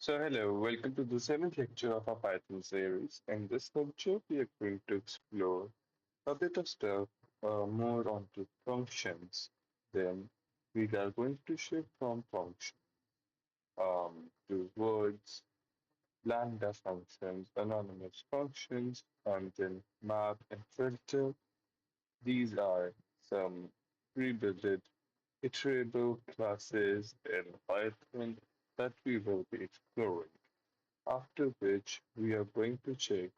Hello, welcome to the seventh lecture of our Python series. In this lecture, we are going to explore a bit of stuff more onto functions. Then we are going to shift from function to words, lambda functions, anonymous functions, and then map and filter. These are some pre-built iterable classes in Python that we will be exploring. After which we are going to check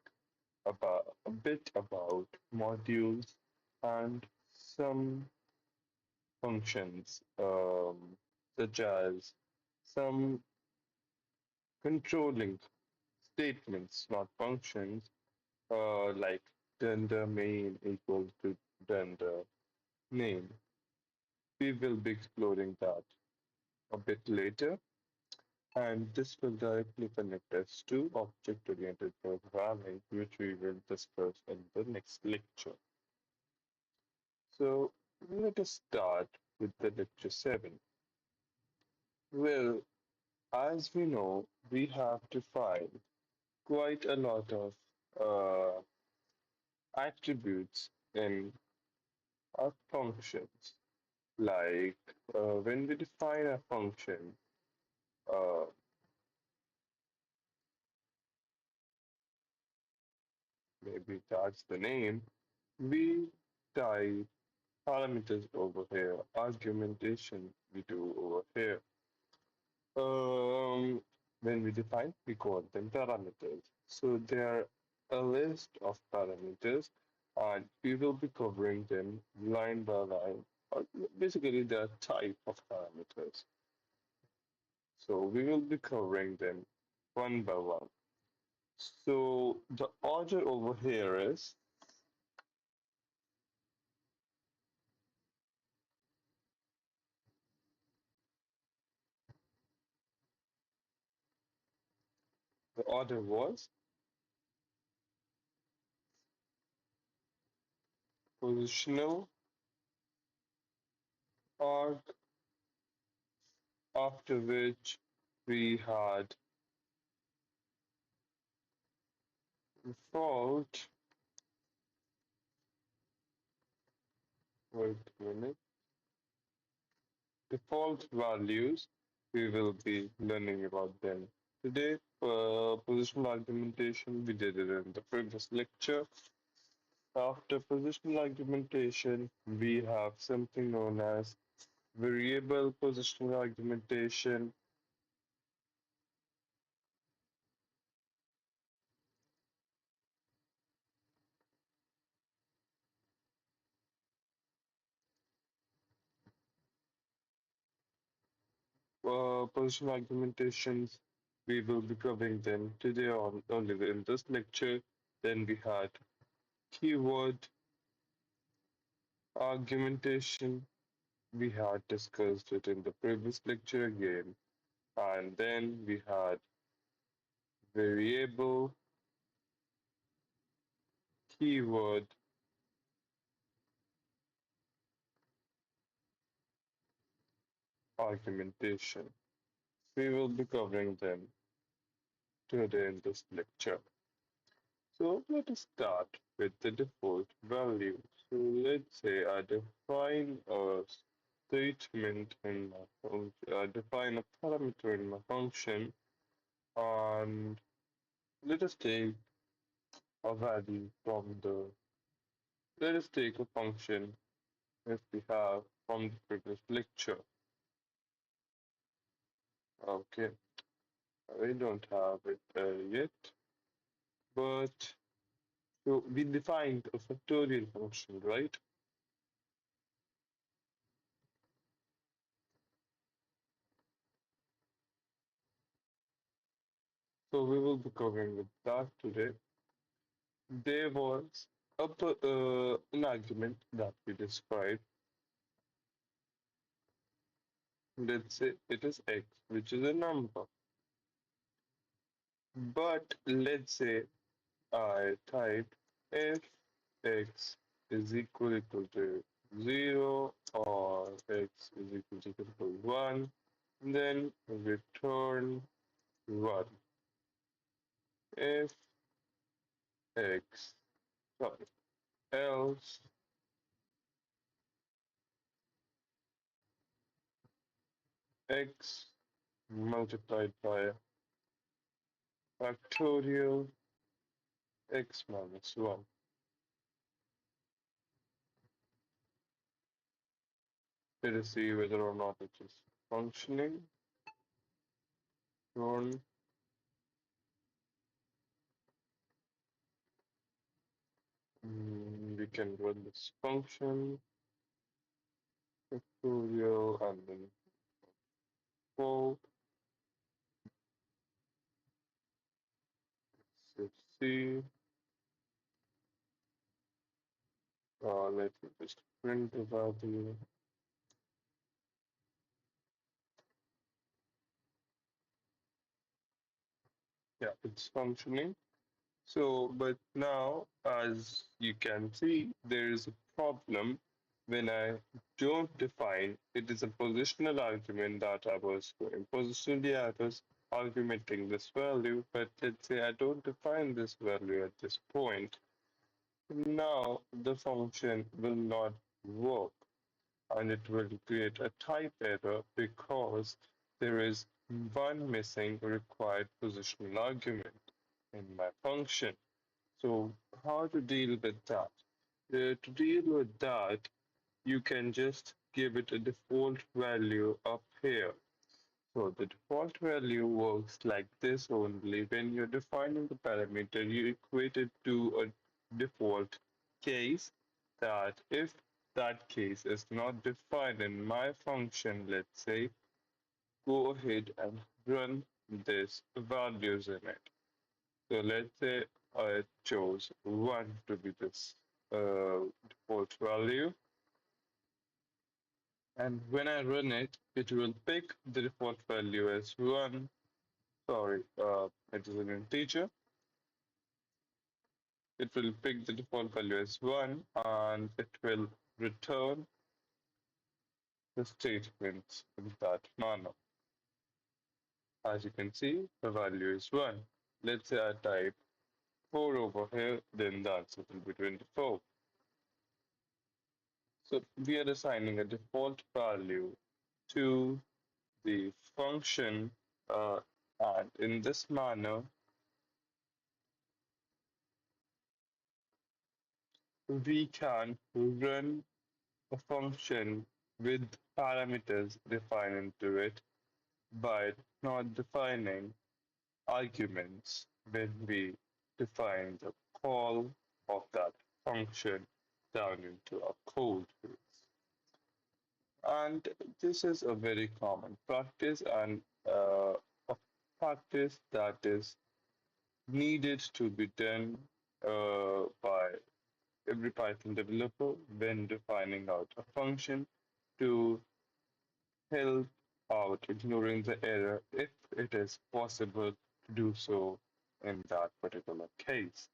about a bit about modules and some functions, such as some controlling statements, not functions, like gender main equals to gender name. We will be exploring that a bit later, and this will directly connect us to object-oriented programming, which we will discuss in the next lecture. So let us start with the lecture 7. Well, as we know, we have defined quite a lot of attributes in our functions. Like when we define a function, uh, maybe that's the name, we type parameters over here, argumentation we do over here. When we define, we call them parameters. So they are a list of parameters, and we will be covering them line by line. Or basically, they are type of parameters. So we will be covering them one by one. So the order over here is the order was positional arc, after which we had default. Wait a minute. Default values, we will be learning about them today. Positional argumentation, we did it in the previous lecture. After positional argumentation, we have something known as variable positional argumentation. Positional argumentations, we will be covering them today on only in this lecture. Then we had keyword argumentation. We had discussed it in the previous lecture again. And then we had variable keyword argumentation. We will be covering them today in this lecture. So let us start with the default value. So let's say I define a statement in my function, I define a parameter in my function, and let us take a value from the, let us take a function if we have from the previous lecture. Okay, we don't have it yet, but so we defined a factorial function, right? So we will be covering with that today. There was an argument that we described. Let's say it is x, which is a number. But let's say I type if x is equal to 0 or x is equal to 1, then return 1. If x, sorry, else x multiplied by factorial x minus 1. Let us see whether or not it is functioning. Run. We can run this function, factorial, and then fold. Let's see. Let me just print the value. Yeah, it's functioning. So, but now, as you can see, there is a problem when I don't define, it is a positional argument that I was doing. Positionally, I was argumenting this value, but let's say I don't define this value at this point. Now, the function will not work and it will create a type error because there is one missing required positional argument in my function. So how to deal with that? To deal with that, you can just give it a default value up here. So the default value works like this only. When you're defining the parameter, you equate it to a default case that if that case is not defined in my function, let's say, go ahead and run this values in it. So let's say I chose 1 to be this default value. And when I run it, it will pick the default value as 1. Sorry, it is an integer. It will pick the default value as 1 and it will return the statements in that manner. As you can see, the value is 1. Let's say I type 4 over here, then the answer will be 24. So we are assigning a default value to the function, and in this manner, we can run a function with parameters defined into it by not defining arguments when we define the call of that function down into a code base. And this is a very common practice and a practice that is needed to be done by every Python developer when defining out a function to help out ignoring the error if it is possible to do so in that particular case.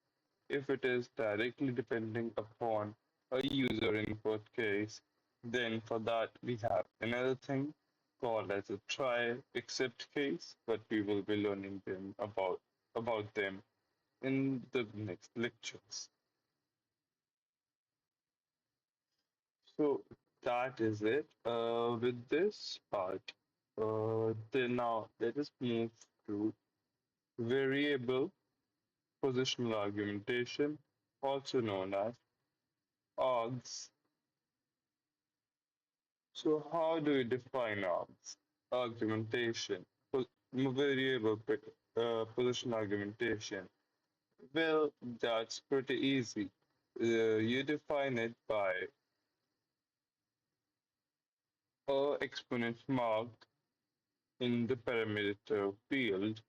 If it is directly depending upon a user input case, then for that we have another thing called as a try except case, but we will be learning them about them in the next lectures. So that is it with this part. Then now let us move to variable positional argumentation, also known as args. So how do we define args? Argumentation, variable positional argumentation. Well, that's pretty easy. You define it by a exponent marked in the parameter field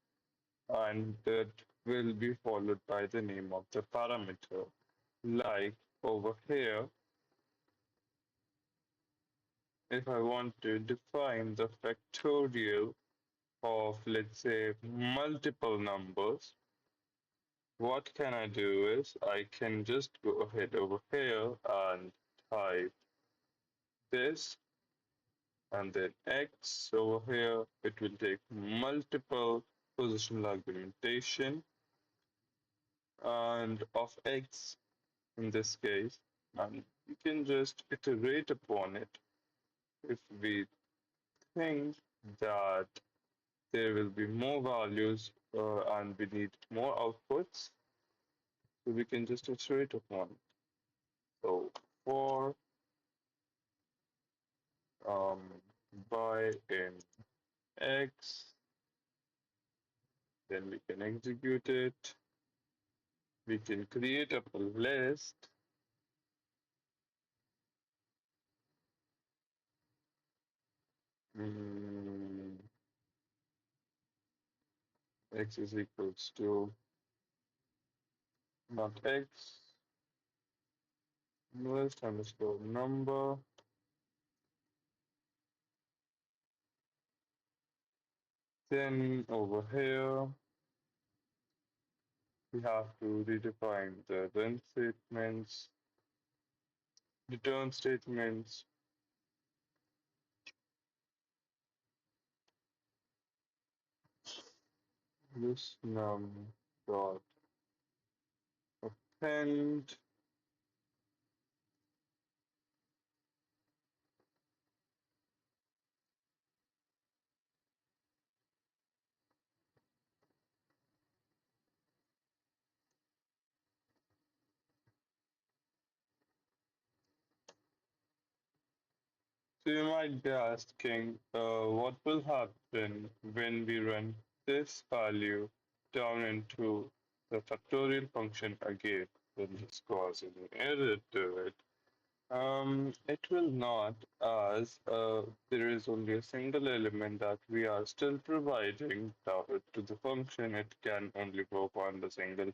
and that will be followed by the name of the parameter. Like over here, if I want to define the factorial of, let's say, multiple numbers, what can I do is I can just go ahead over here and type this and then x over here. It will take multiple positional argumentation and of x in this case, and we can just iterate upon it if we think that there will be more values and we need more outputs, so we can just iterate upon it. So for um, by in x, then we can execute it. We can create up a list. Mm, x is equals to not x, list underscore number. Then over here, we have to redefine the then statements, return statements, this num dot append. So you might be asking, what will happen when we run this value down into the factorial function again? Will this cause an error to it? It will not, as there is only a single element that we are still providing to the function. It can only work on the single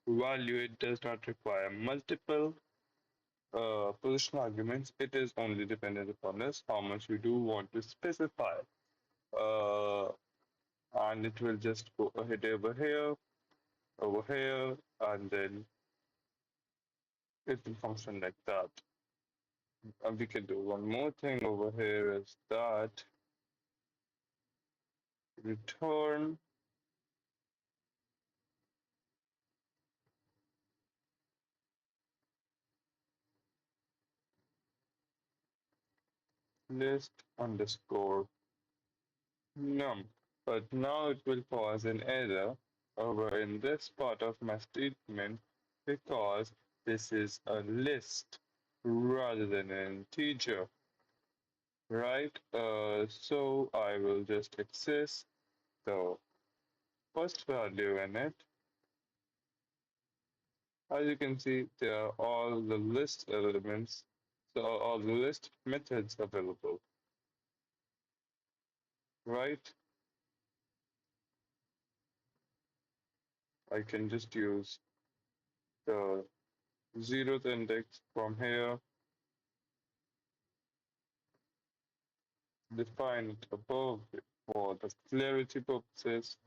value. It does not require multiple position arguments. It is only dependent upon us how much we do want to specify. Uh, and it will just go ahead over here, and then it will function like that. And we can do one more thing over here is that return list underscore num. But now it will cause an error over in this part of my statement because this is a list rather than an integer, right? So I will just access the first value in it. As you can see, there are all the list elements, so all the list methods available, right? I can just use the zeroth index from here, define it above it for the clarity purposes.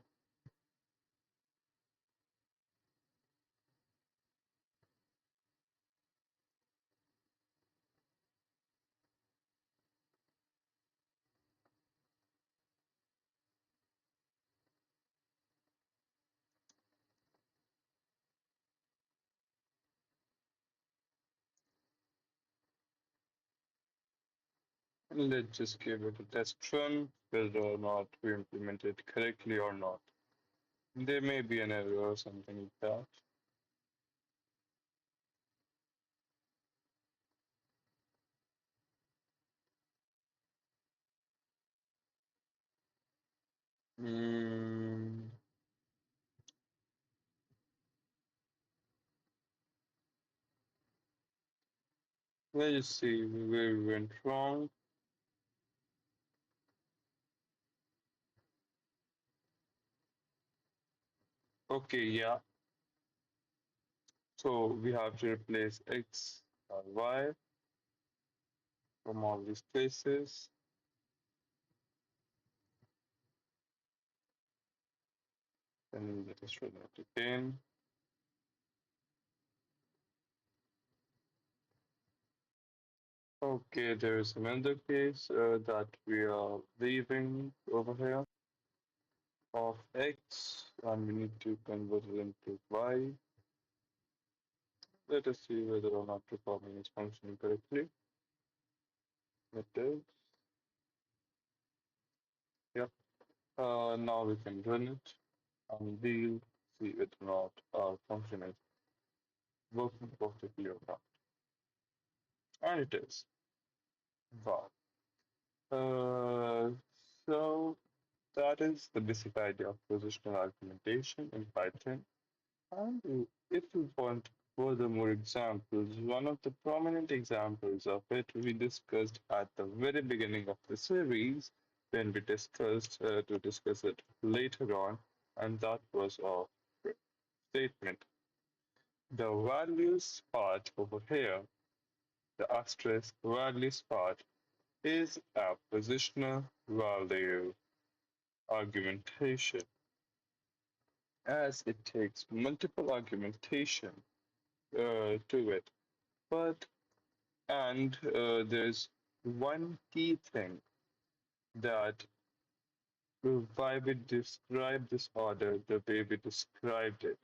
And let's just give it a test run, whether or not we implement it correctly or not. There may be an error or something like that. Mm, let's see where we went wrong. Okay, yeah. So we have to replace x or y from all these places. Then let us run it again. Okay, there is another case that we are leaving over here. of x, and we need to convert it into y. Let us see whether or not performing is functioning correctly. It is. Yep. Now we can run it and we'll see whether or not our function is working perfectly or not. And it is. Wow. Uh, so that is the basic idea of positional argumentation in Python. And if you want further examples, one of the prominent examples of it we discussed at the very beginning of the series when we discussed to discuss it later on, and that was our statement. The values part over here, the asterisk values part, is a positional value argumentation, as it takes multiple argumentation to it. But there's one key thing that why we describe this order the way we described it.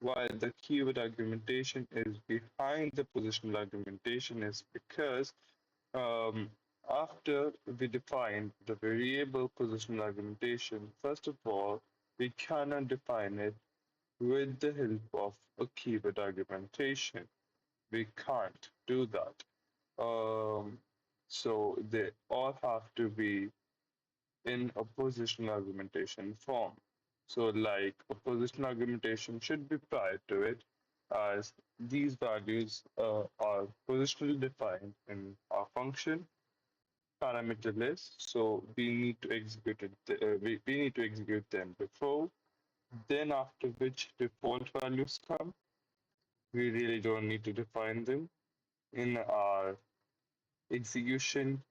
Why the keyword argumentation is behind the positional argumentation is because um, after we define the variable positional argumentation, first of all, we cannot define it with the help of a keyword argumentation. We can't do that. Um, so they all have to be in a positional argumentation form. So like a positional argumentation should be prior to it, as these values are positionally defined in our function parameter list. So we need to execute it. We need to execute them before. Then after which default values come. We really don't need to define them in our execution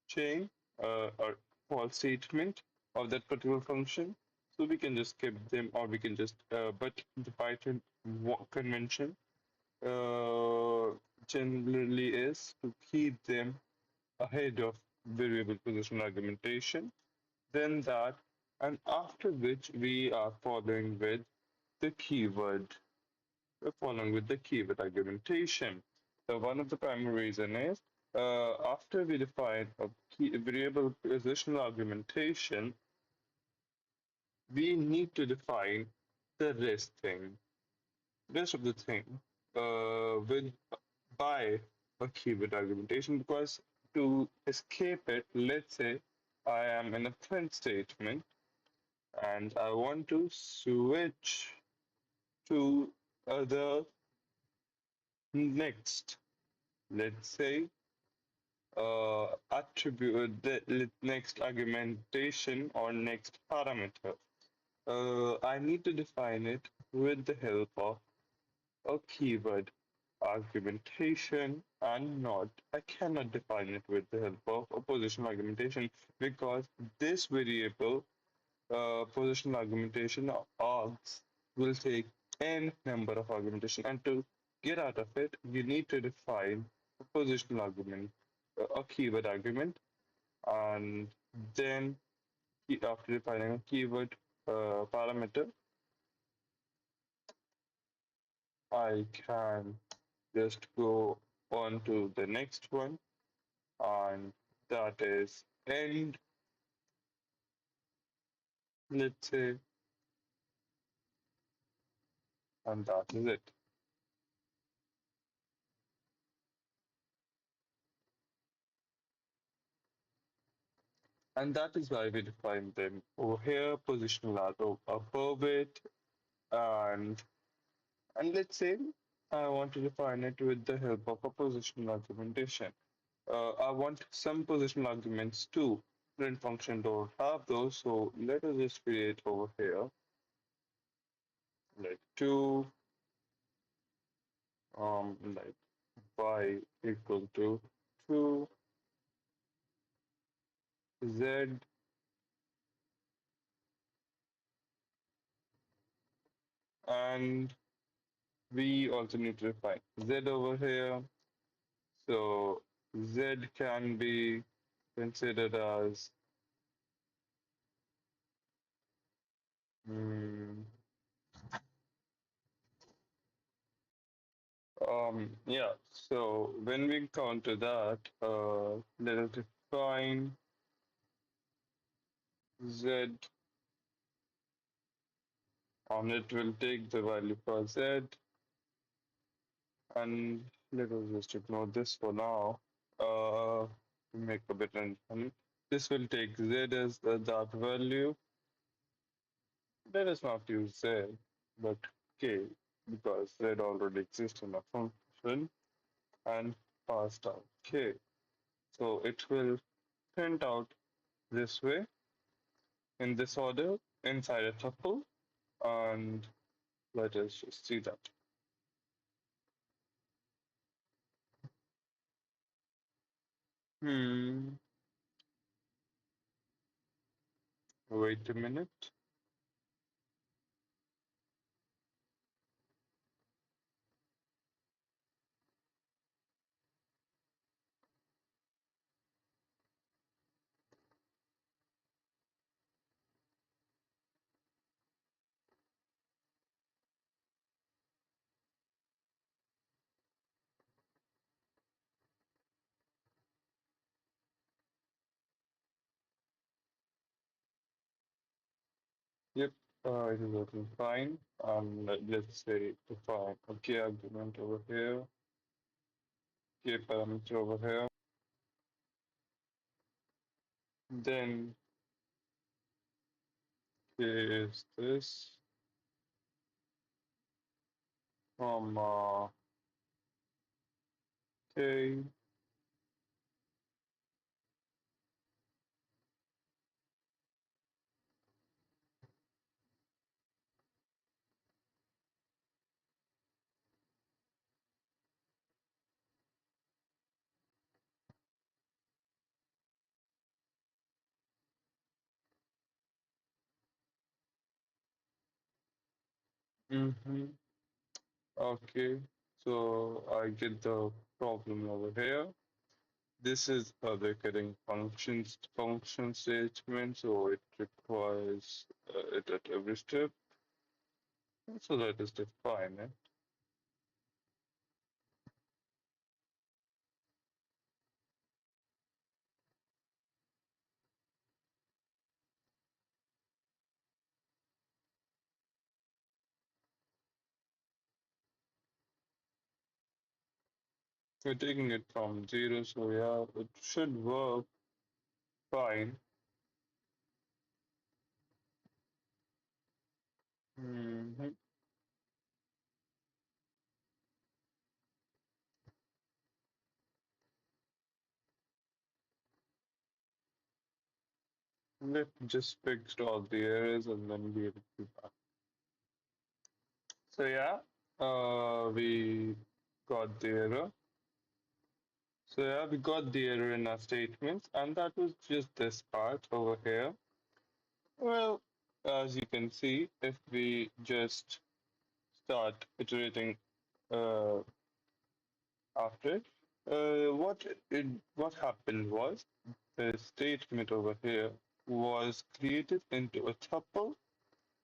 chain or false statement of that particular function. So we can just skip them or we can just, but the Python convention uh, generally is to keep them ahead of variable position argumentation, then that, and after which we are following with the keyword following with the keyword argumentation. So one of the primary reason is after we define a key variable positional argumentation, we need to define the rest of the thing with by a keyword argumentation because to escape it, let's say I am in a print statement and I want to switch to other next. Let's say attribute the next argumentation or next parameter. I need to define it with the help of a keyword argumentation and not, I cannot define it with the help of a positional argumentation because this variable positional argumentation args will take n number of argumentation and to get out of it you need to define a positional argument, a keyword argument, and then after defining a keyword parameter I can just go on to the next one, and that is end, let's say, and that is it. And that is why we define them over here, positional arrow above it, and let's say I want to define it with the help of a positional argumentation. I want some positional arguments too. Print function don't have those, so let us just create over here like two, like y equal to 2, z, and we also need to define z over here. So z can be considered as Mm, yeah, so when we encounter that, let us define z, and it will take the value for z, and let us just ignore this for now. Make a bit and this will take z as that value. Let us not use z, but k, because z already exists in a function and passed out k. So it will print out this way in this order inside a tuple, and let us just see that. Hmm, wait a minute. Yep, it is working fine. Let's say define a k argument over here, k parameter over here. Then k is this, comma k. Mm-hmm. Okay, so I get the problem over here. This is a recurring function statement, so it requires it at every step. So that is define it. We're taking it from zero, so yeah, it should work fine. Mhm. Let's just fix all the errors and then we'll be back. So yeah, we got the error. So yeah, we got the error in our statements, and that was just this part over here. Well, as you can see, if we just start iterating uh, after it, what happened was the statement over here was created into a tuple,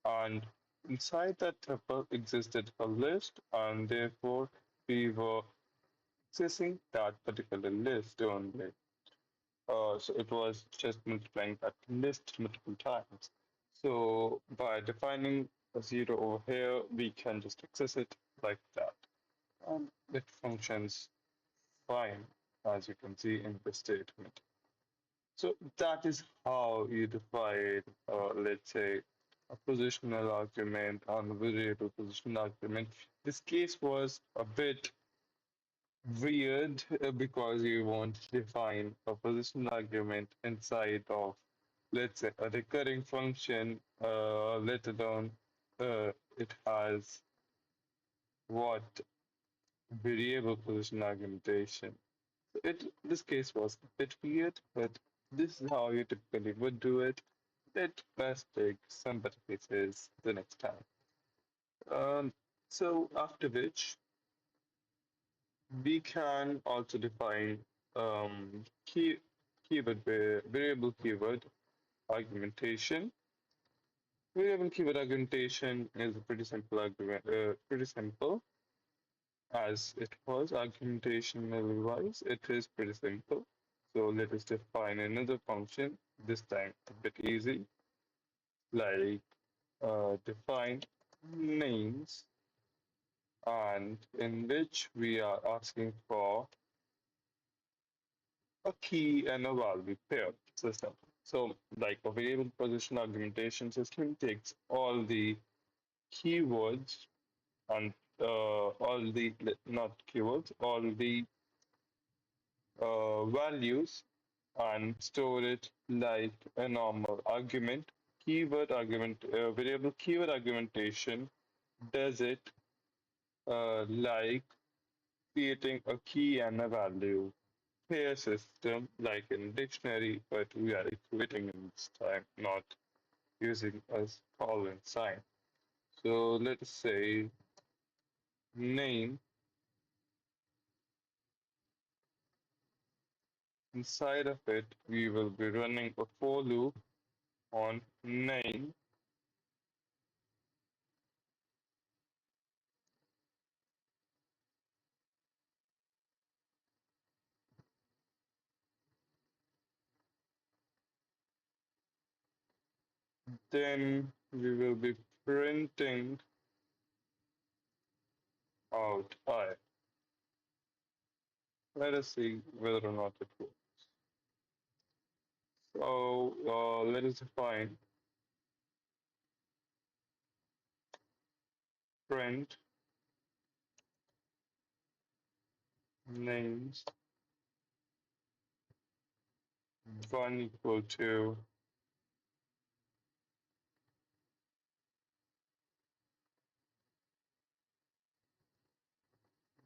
and inside that tuple existed a list, and therefore we were accessing that particular list only. So it was just multiplying that list multiple times. So by defining a zero over here, we can just access it like that. And it functions fine, as you can see in the statement. So that is how you define, let's say, a positional argument on a variable positional argument. This case was a bit weird because you want to define a positional argument inside of, let's say, a recurring function, let alone it has what variable position argumentation. This case was a bit weird, but this is how you typically would do it. Let us take some better cases the next time. Um, so after which we can also define keyword variable keyword argumentation. Variable keyword argumentation is a pretty simple argument, pretty simple as it was argumentational wise. It is pretty simple. So let us define another function, this time a bit easy, like define names, and in which we are asking for a key and a value pair system. So like a variable position argumentation system takes all the keywords and all the not keywords, all the values and store it like a normal argument. Keyword argument, variable keyword argumentation does it like creating a key and a value pair system like in dictionary, but we are equating in this time, not using a colon sign. So let's say name. Inside of it, we will be running a for loop on name. Then we will be printing out I. Let us see whether or not it works. So let us define print names one equal to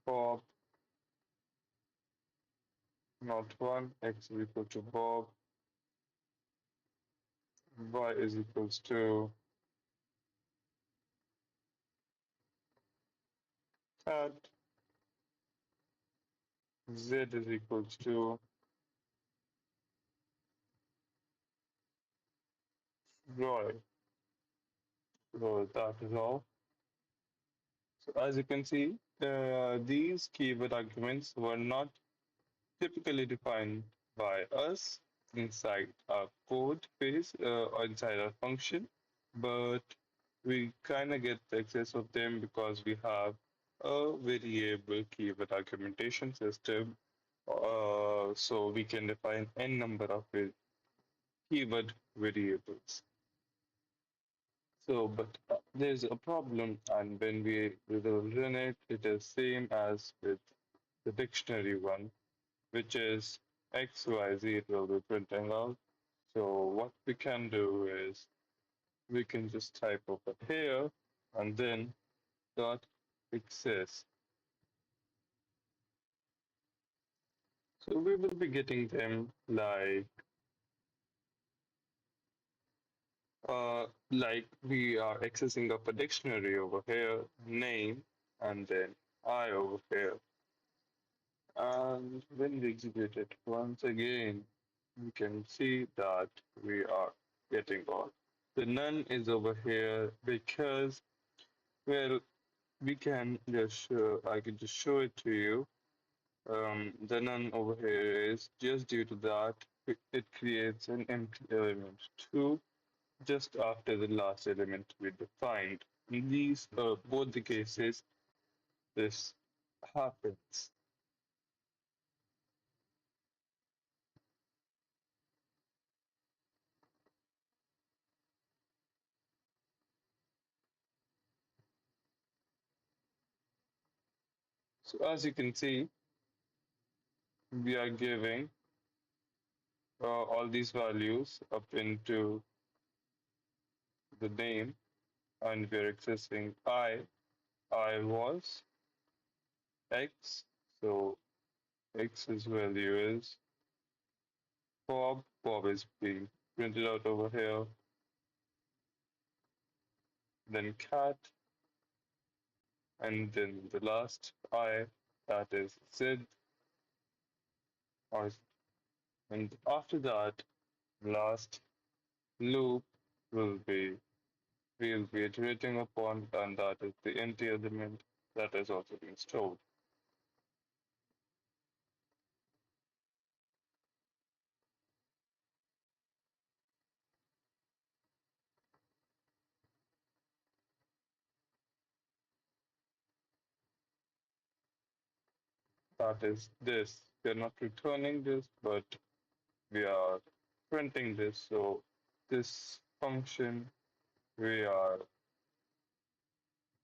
Bob, not one, x is equal to Bob, y is equals to cat, z is equals to Roy. So that is all. So as you can see, these keyword arguments were not typically defined by us inside our code base or inside our function, but we kind of get the access of them because we have a variable keyword argumentation system. So we can define n number of keyword variables. So, but there's a problem, and when we will run it, it is same as with the dictionary one, which is XYZ, it will be printing out. So what we can do is we can just type over here and then dot access. So we will be getting them like we are accessing up a dictionary over here, name, and then I over here. And when we execute it once again, we can see that we are getting all. The none is over here because, well, we can just I can just show it to you. The none over here is just due to that it creates an empty element 2 just after the last element we defined. In these both the cases, this happens. So as you can see, we are giving all these values up into the name and we're accessing I was X, so X's value is Bob, Bob is being printed out over here, then cat, and then the last I, that is Z, or, and after that, last loop will be we'll be iterating upon, and that is the empty element that is also being stored. That is this. We are not returning this, but we are printing this. So this function, we are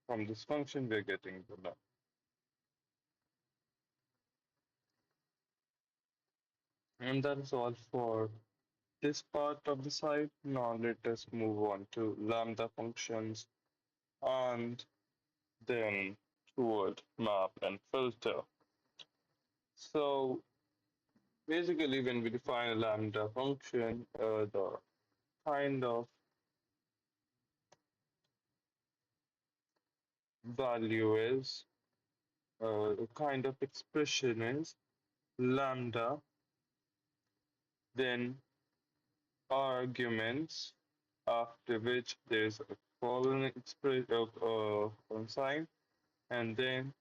from this function, we're getting the num. And that is all for this part of the site. Now let us move on to lambda functions and then toward map and filter. So basically, when we define a lambda function, the kind of value is, the kind of expression is lambda, then arguments, after which there's a colon sign, and then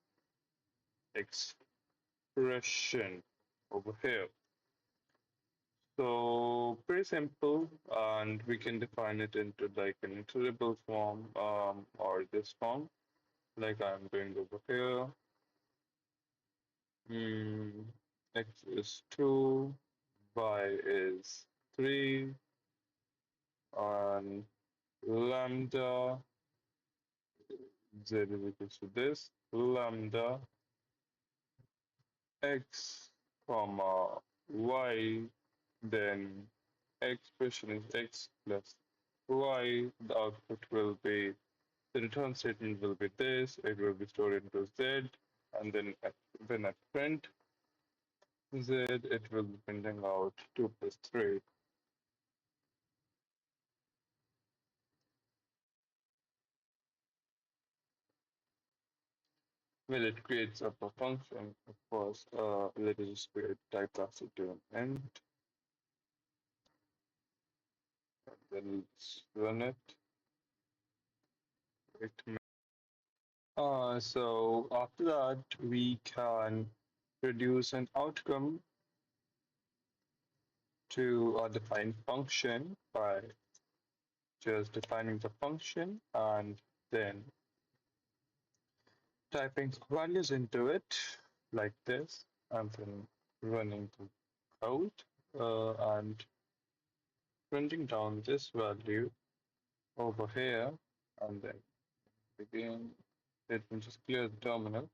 expression over here. So pretty simple, and we can define it into like an iterable form, or this form, like I'm doing over here. Mm, x is 2, y is 3, and lambda z is equal to this, lambda x comma y, then expression is x plus y. The output will be, the return statement will be this, it will be stored into z, and then when I print z, it will be printing out 2 plus 3. Well, it creates up a function, of course. Let us just create type class it to an int, and then let's run it. It so after that, we can produce an outcome to a defined function by just defining the function and then typing values into it like this, and then running the code and printing down this value over here, and then again, let me just clear the terminal.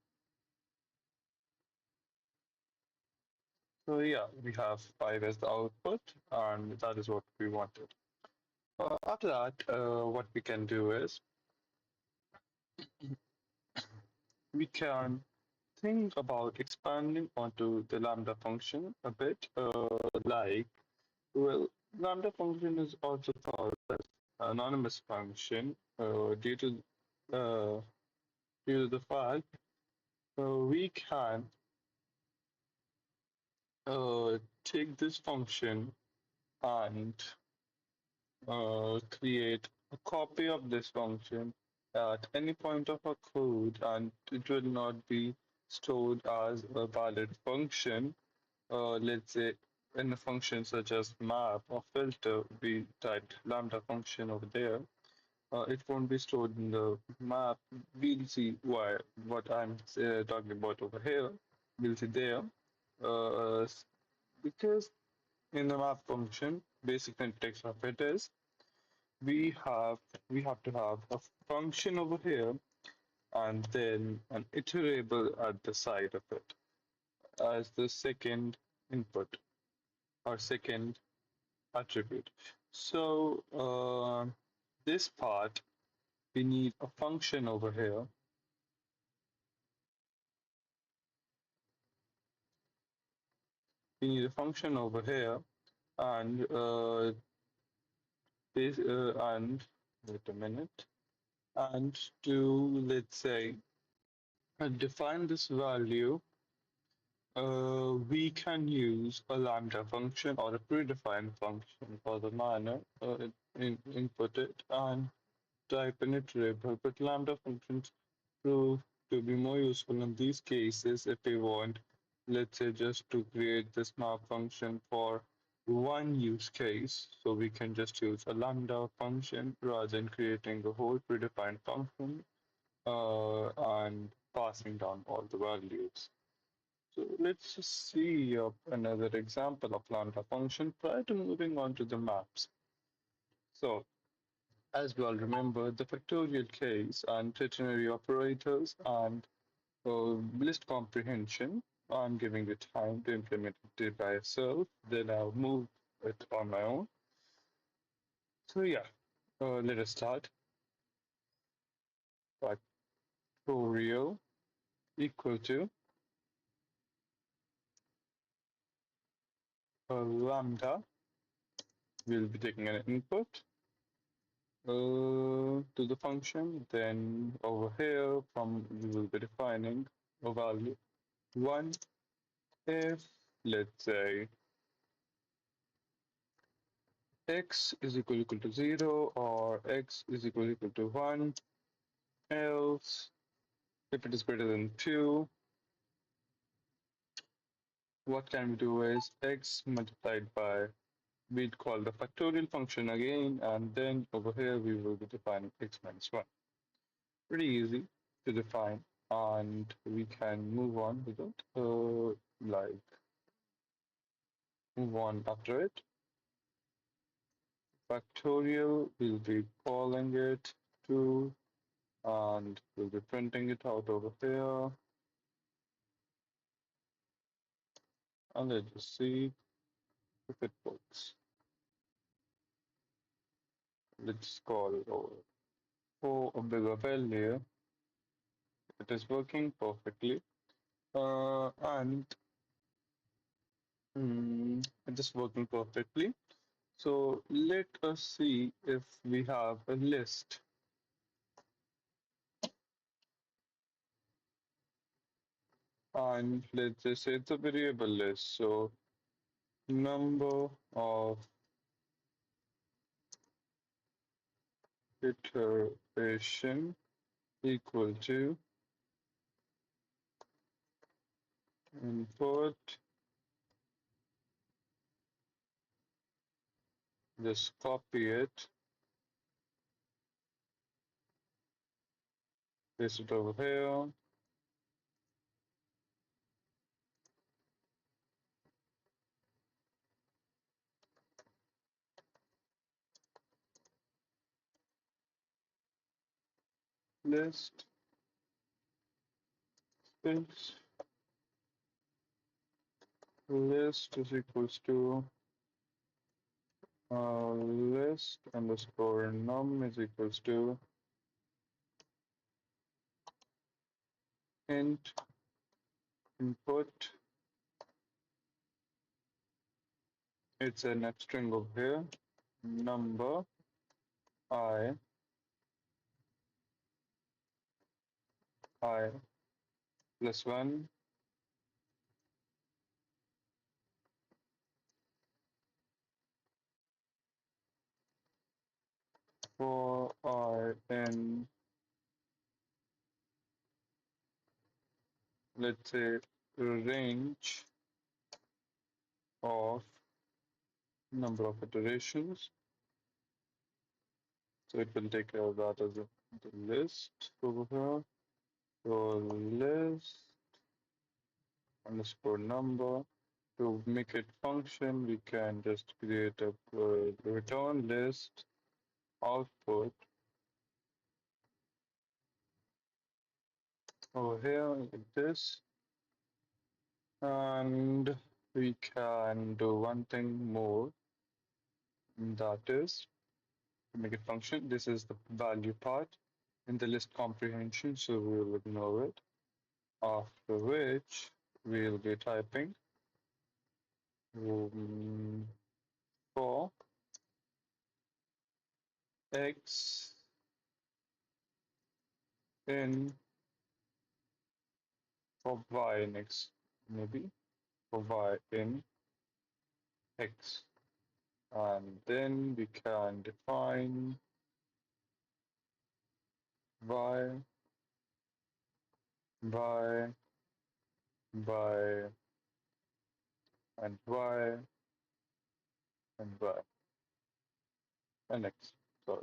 So yeah, we have 5 as the output, and that is what we wanted. After that, what we can do is we can think about expanding onto the lambda function a bit, like, well, lambda function is also called as anonymous function uh, due to the fact we can take this function and create a copy of this function at any point of our code, and it will not be stored as a valid function. Let's say in a function such as map or filter, we typed lambda function over there. It won't be stored in the map. We'll see why what I'm talking about over here. We'll see there. Uh, because in the map function, basic syntax of it is we have we have to have a function over here and then an iterable at the side of it as the second input or second attribute. So this part we need a function over here. We need a function over here, and this and wait a minute, and to let's say define this value, we can use a lambda function or a predefined function for the minor, input it and type an iterable, but lambda functions prove to be more useful in these cases if we want, let's say, just to create this map function for one use case. So we can just use a lambda function rather than creating a whole predefined function and passing down all the values. So let's just see another example of lambda function prior to moving on to the maps. So as we all remember, the factorial case and ternary operators and list comprehension. I'm giving it time to implement it by itself. Then I'll move it on my own. So yeah, let us start. Factorial equal to lambda. We'll be taking an input to the function. Then over here, from we will be defining a value one if let's say x is equal to 0 or x is equal to 1, else if it is greater than 2, what can we do is x multiplied by, we'd call the factorial function again, and then over here we will be defining x minus 1. Pretty easy to define, and we can move on with it, like move on after it. Factorial, we'll be calling it to, and we'll be printing it out over here. And let's just see if it works. Let's call it over. For a bigger value, it is working perfectly. And it is working perfectly. So let us see if we have a list. And let's just say it's a variable list. So number of iteration equal to input. Just copy it, paste it over here. List space list is equals to list underscore num is equals to int input. It's an F string over here. Number I plus 1 for I in, let's say, range of number of iterations. So it will take care of that as the list over here. So list underscore number. To make it function, we can just create a return list output over here like this. And we can do one thing more, that is to make it function. This is the value part in the list comprehension, so we will ignore it. After which we'll be typing for x in, for y in x, maybe for y in x. And then we can define y, y, y, and y, and y, and x. Sorry.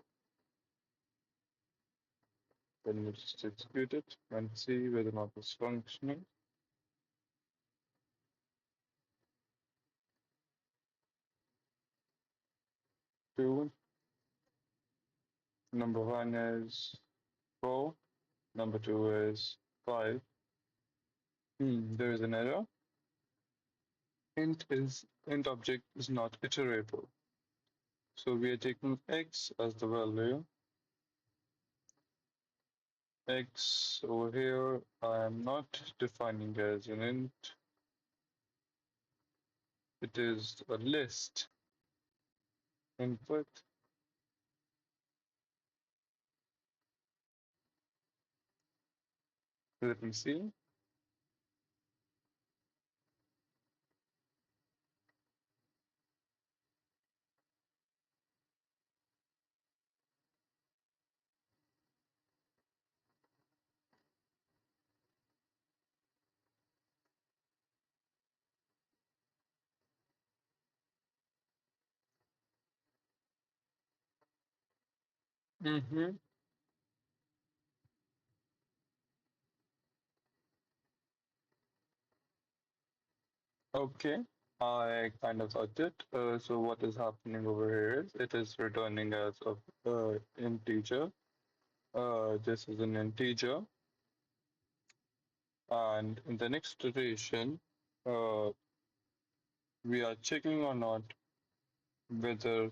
Then we just execute it and see whether or not it's functioning. Two, number one is 4, number two is 5. There is an error. Int object is not iterable. So we are taking x as the value. X over here I am not defining as an int. It is a list input. Let me see. Mm-hmm. Okay. I kind of got it. So what is happening over here is it is returning as a integer. This is an integer, and in the next iteration, uh, we are checking or not whether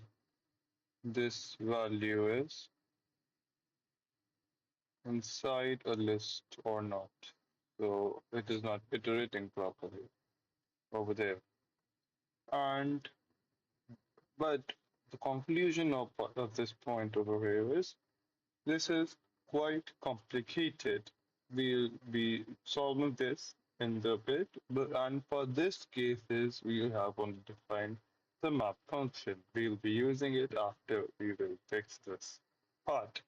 this value is inside a list or not. So it is not iterating properly over there. And but the conclusion of this point over here is this is quite complicated. We'll be solving this in the bit, but and for this cases we have only defined the map function. We'll be using it after we will fix this part.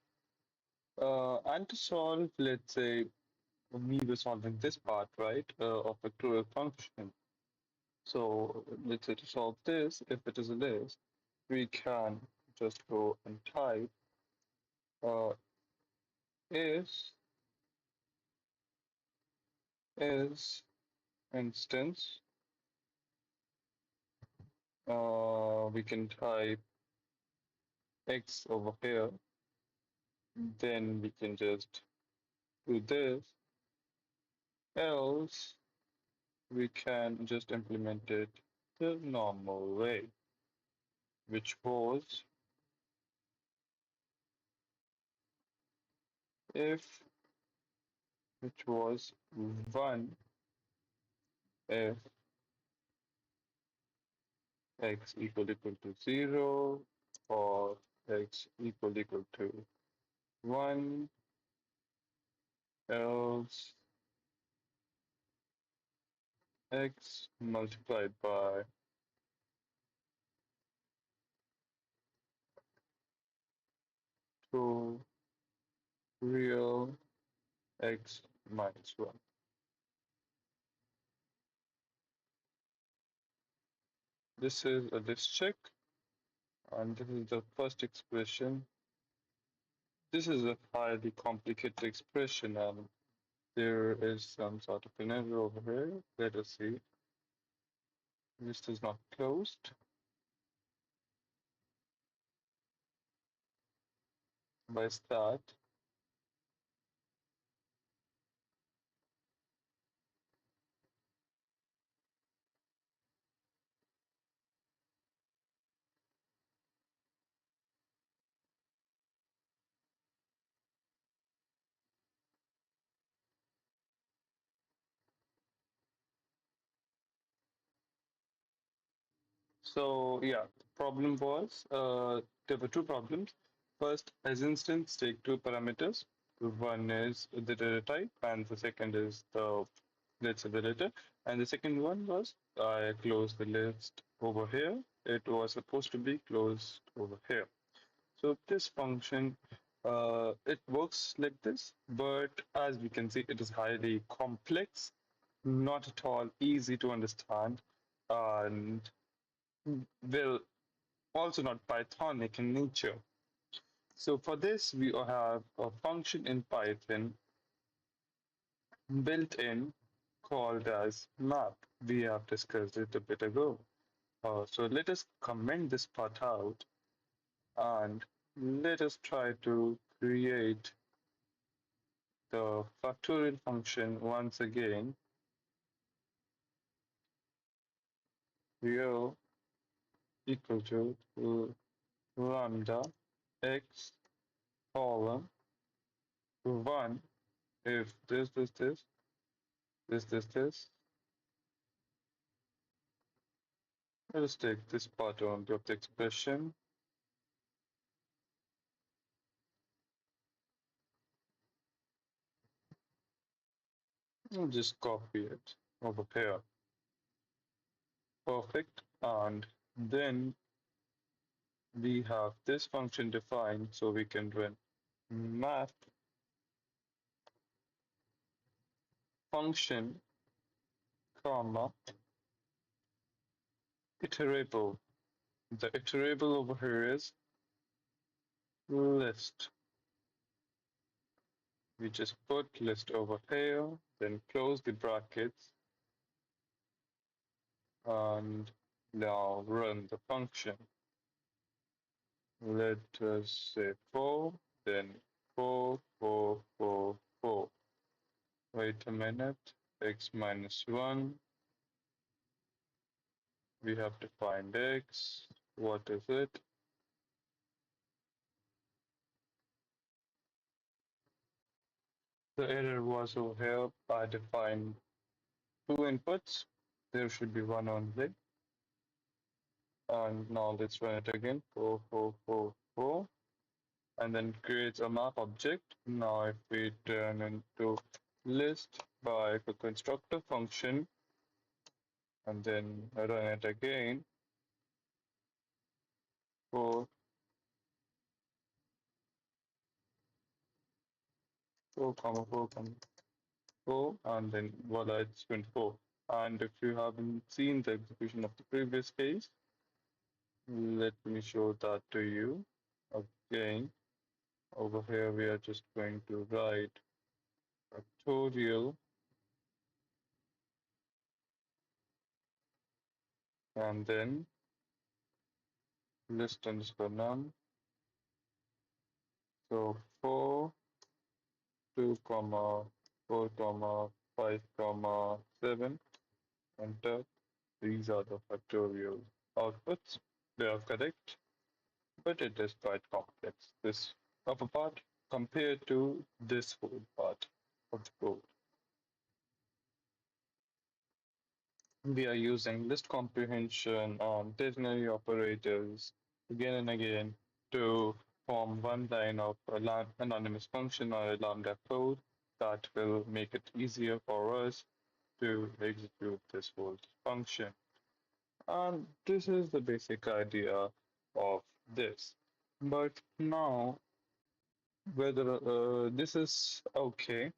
And to solve, let's say, we were solving this part, right, of a cruel function. So let's say to solve this, if it is a list, we can just go and type uh, is is instance. We can type x over here. Then we can just do this. Else, we can just implement it the normal way, which was if which was 1 if x equal to 0 or x equal to 1, else x multiplied by 2 real x minus 1. This is a list check, and this is the first expression. This is a highly complicated expression, and there is some sort of an error over here. Let us see. List is not closed by start. So yeah, the problem was there were two problems. First, as instance take two parameters. One is the data type, and the second is the let's say the data. And the second one was I closed the list over here. It was supposed to be closed over here. So this function It works like this, but as we can see, it is highly complex, not at all easy to understand, and will also not Pythonic in nature. So for this, we have a function in Python built in called as map. We have discussed it a bit ago. So let us comment this part out and let us try to create the factorial function once again. Rho equal to lambda x column 1 if this. Let us take this part only of the expression and just copy it over here. Perfect. And then we have this function defined so we can run map function comma iterable. The iterable over here is list. We just put list over here, then close the brackets and now run the function. Let us say 4, then 4, 4, 4, 4. Wait a minute, x minus 1. We have to find x. What is it? The error was over here. I defined two inputs. There should be one only. And now let's run it again. 4, 4, 4, 4. And then creates a map object. Now if we turn into list by the constructor function and then run it again, 4, 4, 4, 4, and then voila, it's 24. And if you haven't seen the execution of the previous case, let me show that to you again. Over here, we are just going to write factorial and then list underscore num. So 4, 2, comma, 4, comma, 5, comma, 7, enter. These are the factorial outputs. They are correct, but it is quite complex, this upper part, compared to this whole part of the code. We are using list comprehension and ternary operators again and again to form one line of anonymous function or a lambda code that will make it easier for us to execute this whole function. And this is the basic idea of this. But now, whether this is okay,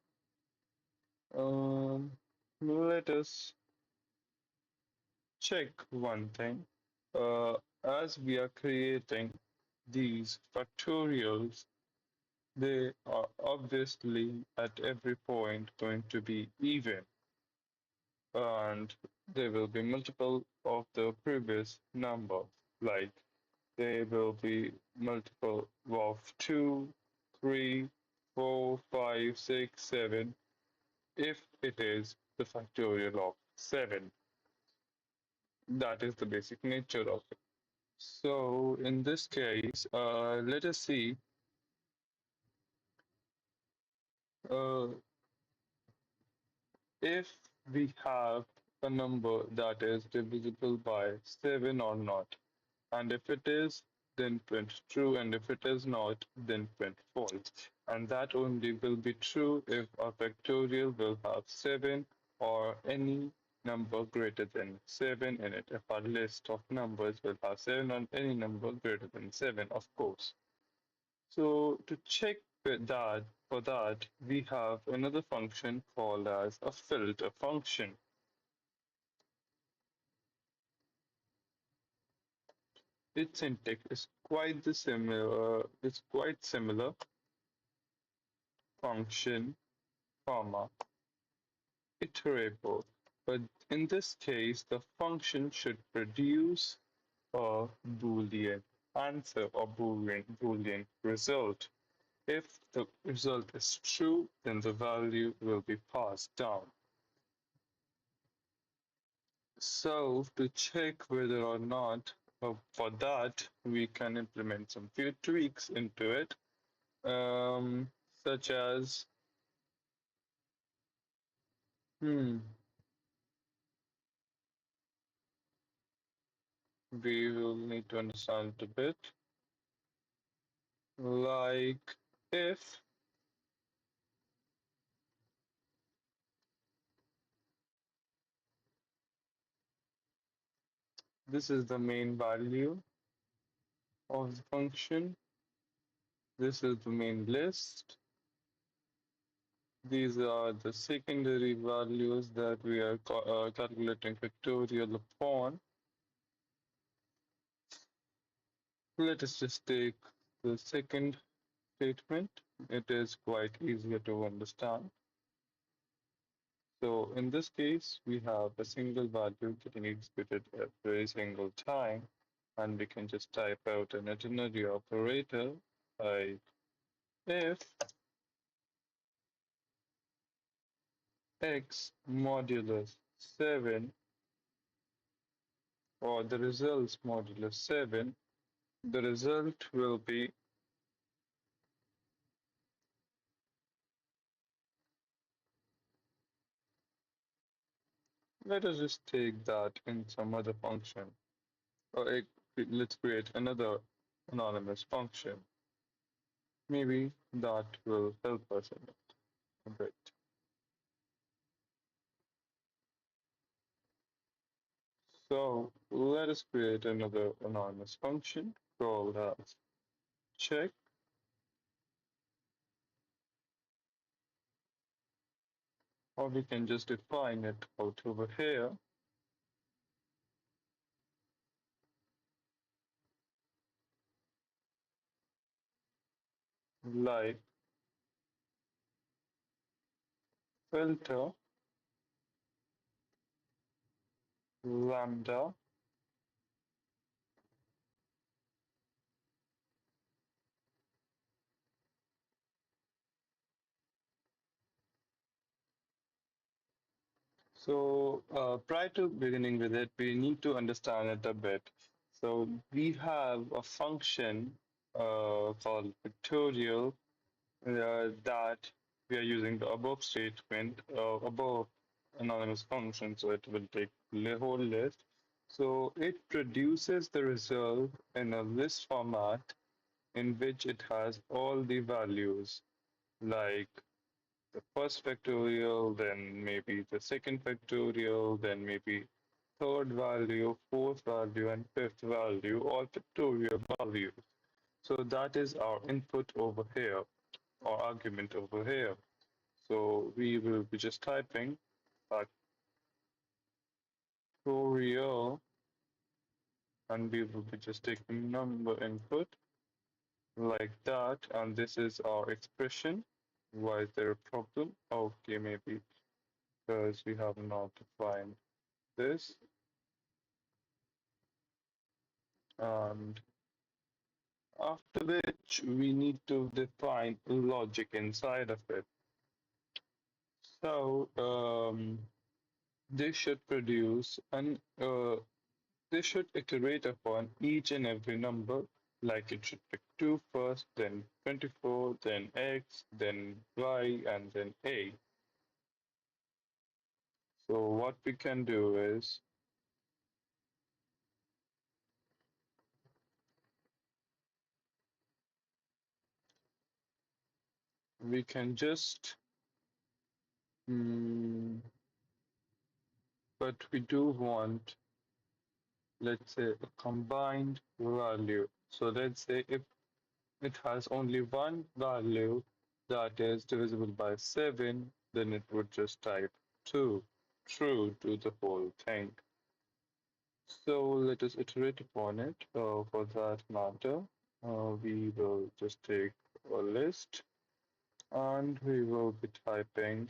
um, let us check one thing. As we are creating these factorials, they are obviously at every point going to be even, and there will be multiple of the previous number, like there will be multiple of 2, 3, 4, 5, 6, 7, if it is the factorial of 7. That is the basic nature of it. So in this case, let us see uh, if we have a number that is divisible by 7 or not. And if it is, then print true, and if it is not, then print false. And that only will be true if a factorial will have 7 or any number greater than 7 in it. If our list of numbers will have 7 or any number greater than 7, of course. So to check that, for that, we have another function called as a filter function. Its syntax is quite the similar. It's quite similar. Function, comma, iterable. But in this case, the function should produce a Boolean answer or Boolean result. If the result is true, then the value will be passed down. So to check whether or not, for that, we can implement some few tweaks into it, um, such as, hmm, we will need to understand it a bit, like if this is the main value of the function, this is the main list, these are the secondary values that we are calculating factorial upon. Let us just take the second statement. It is quite easier to understand. So in this case, we have a single value getting executed every single time, and we can just type out an ternary operator like if x modulus 7 or the results modulus 7, the result will be, let us just take that in some other function. Or let's create another anonymous function. Maybe that will help us a bit. So let us create another anonymous function called as check, or we can just define it out over here like filter lambda. So prior to beginning with it, we need to understand it a bit. So we have a function called factorial that we are using the above statement, above anonymous function, so it will take the whole list. So it produces the result in a list format in which it has all the values, like the first factorial, then maybe the second factorial, then maybe third value, fourth value, and fifth value, all factorial values. So that is our input over here, or argument over here. So we will be just typing factorial, and we will be just taking number input like that, and this is our expression. Why is there a problem? Okay, maybe because we have not defined this, and after which we need to define logic inside of it. So this should produce an they should iterate upon each and every number, like it should pick 2 first, then 24, then x, then y, and then a. So what we can do is we can just, mm, but we do want, let's say, a combined value. So let's say if it has only one value that is divisible by 7, then it would just type 2, true to the whole thing. So let us iterate upon it. For that matter, we will just take a list and we will be typing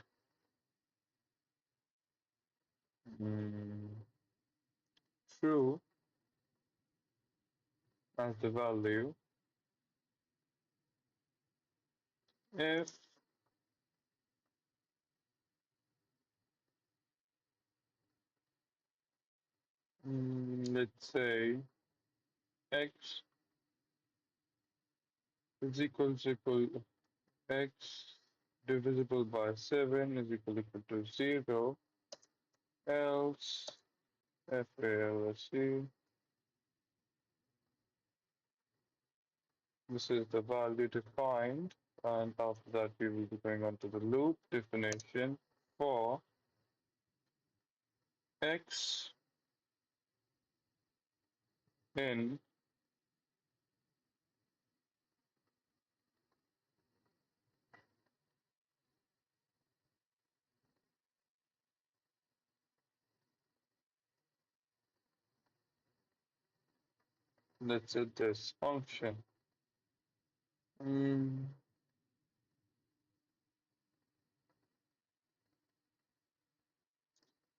mm, true as the value if let's say x is equal x divisible by 7 is equal to 0, else FALSC, this is the value defined, and after that we will be going on to the loop definition for x in let's say this function. Mm,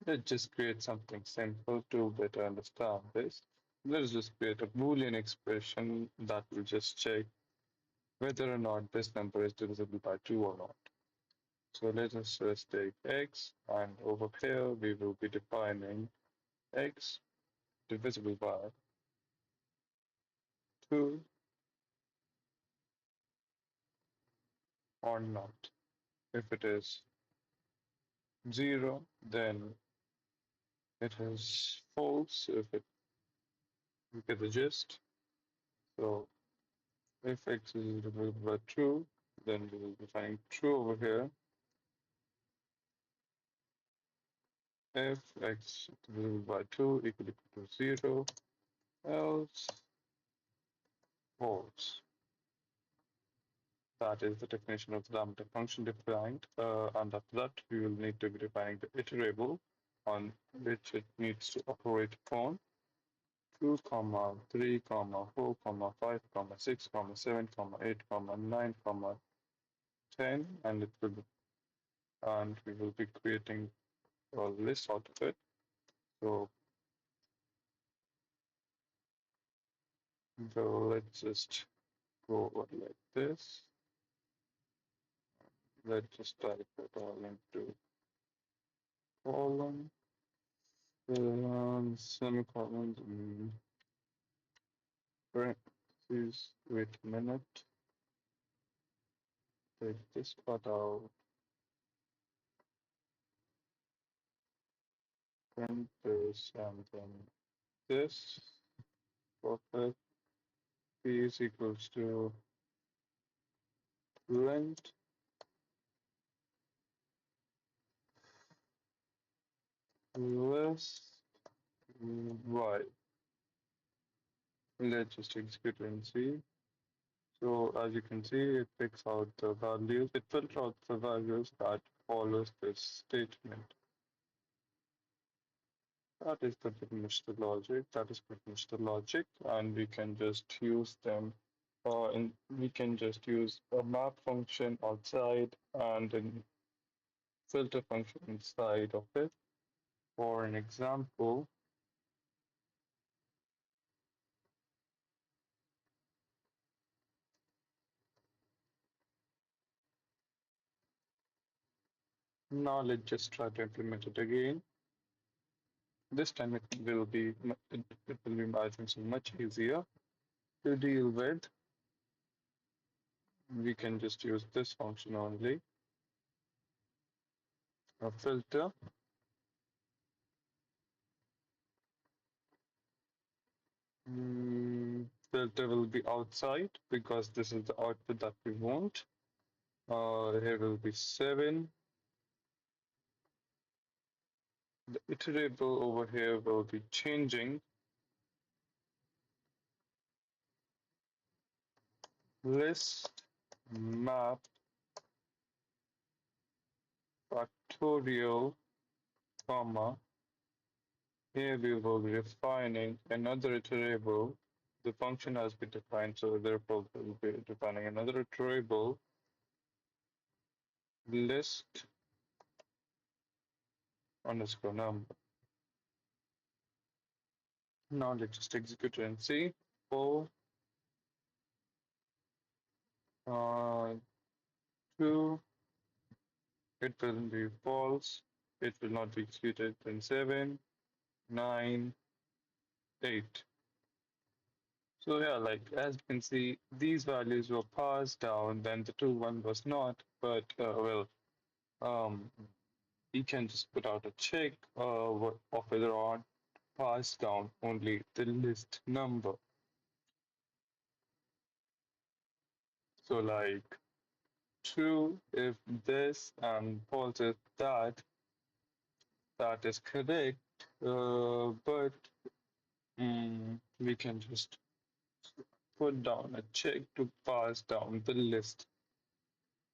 let's just create something simple to better understand this. Let's just create a Boolean expression that will just check whether or not this number is divisible by 2 or not. So let us just take x, and over here we will be defining x divisible by 2 or not. If it is 0, then it is false. If it you get the gist. So if x is divisible by 2, then we will be finding true over here. If x divisible by 2 equal to 0, else false. That is the definition of the lambda function defined. And after that, we will need to be defining the iterable on which it needs to operate upon. 2, comma 3, comma 4, comma 5, comma 6, comma 7, comma 8, comma 9, comma 10, and it will be, and we will be creating a list out of it. So, let's just go over like this. Let's just type it all into column, semicolons, parentheses. Wait a minute. Take this part out. Print this and then this. Perfect. P is equals to length less y. Let's just execute and see. So as you can see, it picks out the values. It filters out the values that follows this statement. That is pretty much the logic. That is pretty much the logic, and we can just use them. We can just use a map function outside and a filter function inside of it. For an example, now let's just try to implement it again. This time it will be I think so much easier to deal with. We can just use this function only. A filter. Filter will be outside because this is the output that we want. Here will be 7. The iterable over here will be changing. list map factorial, comma, here we will be defining another iterable. The function has been defined, so therefore we'll be defining another iterable list underscore number. Now let's just execute it and see. For uh, 2, it will be false. It will not be executed. Then 7, 9, 8. So yeah, like as you can see, these values were passed down, then the true one was not. But well, um, we can just put out a check of whether or not pass down only the list number. So like true if this and false if that, that is correct. But we can just put down a check to pass down the list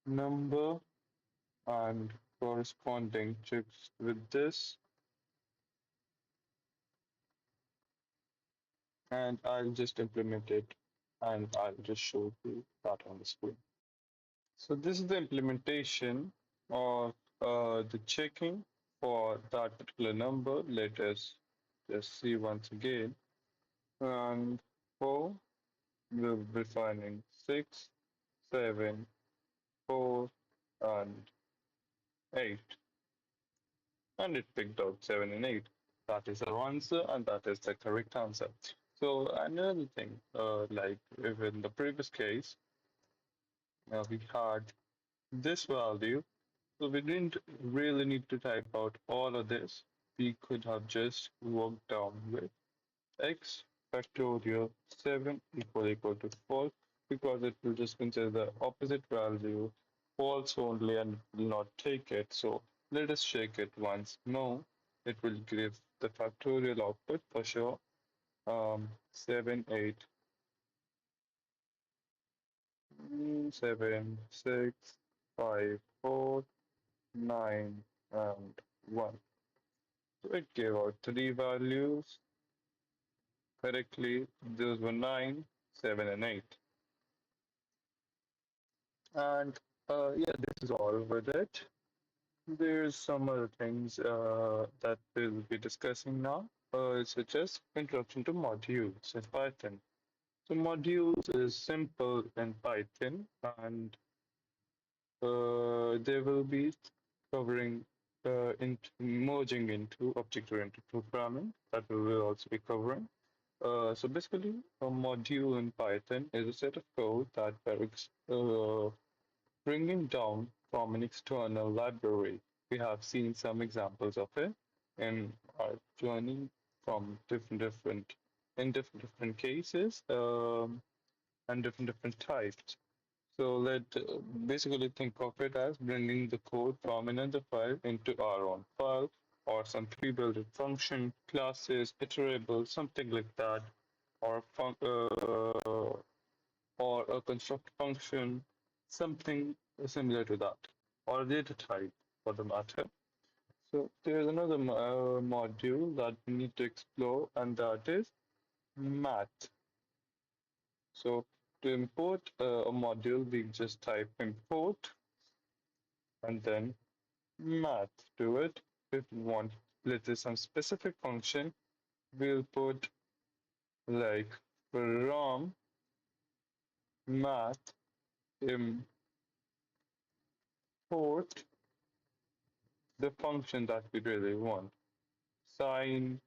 number and corresponding checks with this. And I'll just implement it and I'll just show you that on the screen. So this is the implementation of the checking for that particular number. Let us just see once again. And 4, we'll be finding 6, 7, 4, and 8. And it picked out 7 and 8. That is our answer, and that is the correct answer. So another thing, like if in the previous case, we had this value, so we didn't really need to type out all of this. We could have just worked down with x factorial 7 equal to false because it will just consider the opposite value false only and will not take it. So let us check it once more. It will give the factorial output for sure. 7, 8, 7, 6, 5, 4, 9, and 1. So it gave out three values correctly. Those were 9, 7, and 8. And yeah, this is all with it. There's some other things that we'll be discussing now, such as introduction to modules in Python. So modules is simple in Python, and they will be covering merging into object-oriented programming that we will also be covering. So basically, a module in Python is a set of code that works bringing down from an external library. We have seen some examples of it in our journey from different cases and different types. So let basically think of it as bringing the code from another file into our own file or some pre-built function, classes, iterable, something like that, or or a construct function, something similar to that, or a data type for the matter. So there's another module that we need to explore, and that is math. So to import a module, we just type import and then math to it. If we want, let's say, some specific function, we'll put like from math import the function that we really want. Sine,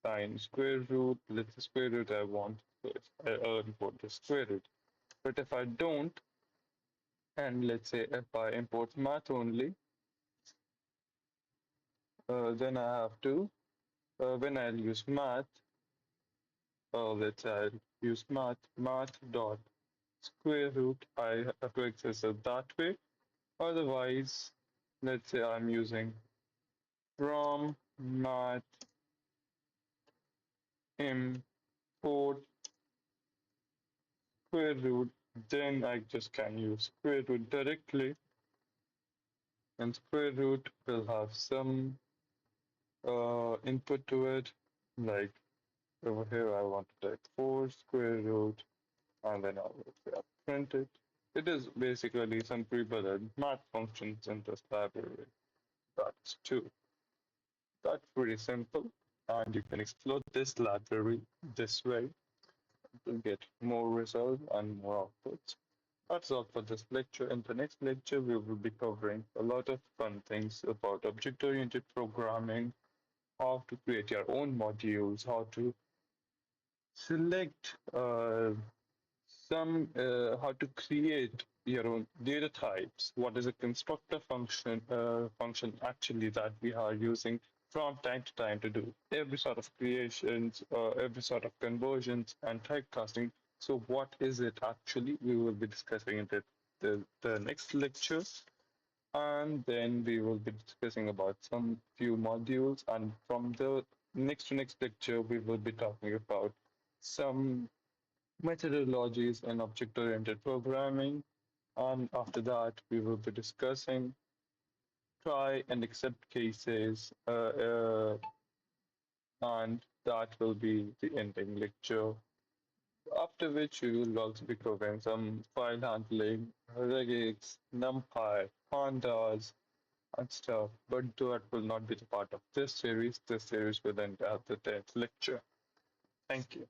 sine square root, let's say square root I want, so I'll import the square root. But if I don't, and let's say if I import math only, then I have to, when I'll use math, let's say I'll use math dot square root, I have to access it that way. Otherwise, let's say I'm using from math import square root, Then I just can use square root directly, and square root will have some input to it. Like over here, I want to type 4 square root, and then I will say print it. It is basically some pre-built math functions in this library. That's two. That's pretty simple, and you can explore this library this way to get more results and more outputs. That's all for this lecture. In the next lecture, we will be covering a lot of fun things about object-oriented programming, how to create your own modules, how to select how to create your own data types. What is a constructor function actually that we are using from time to time to do every sort of creations, every sort of conversions and typecasting. So what is it actually? We will be discussing it at the next lecture. And then we will be discussing about some few modules. And from the next to next lecture, we will be talking about some methodologies in object-oriented programming. And after that, we will be discussing try and accept cases, and that will be the ending lecture. After which, we will also be covering some file handling, regex, numpy, pandas, and stuff. But that will not be the part of this series. This series will end at the 10th lecture. Thank you.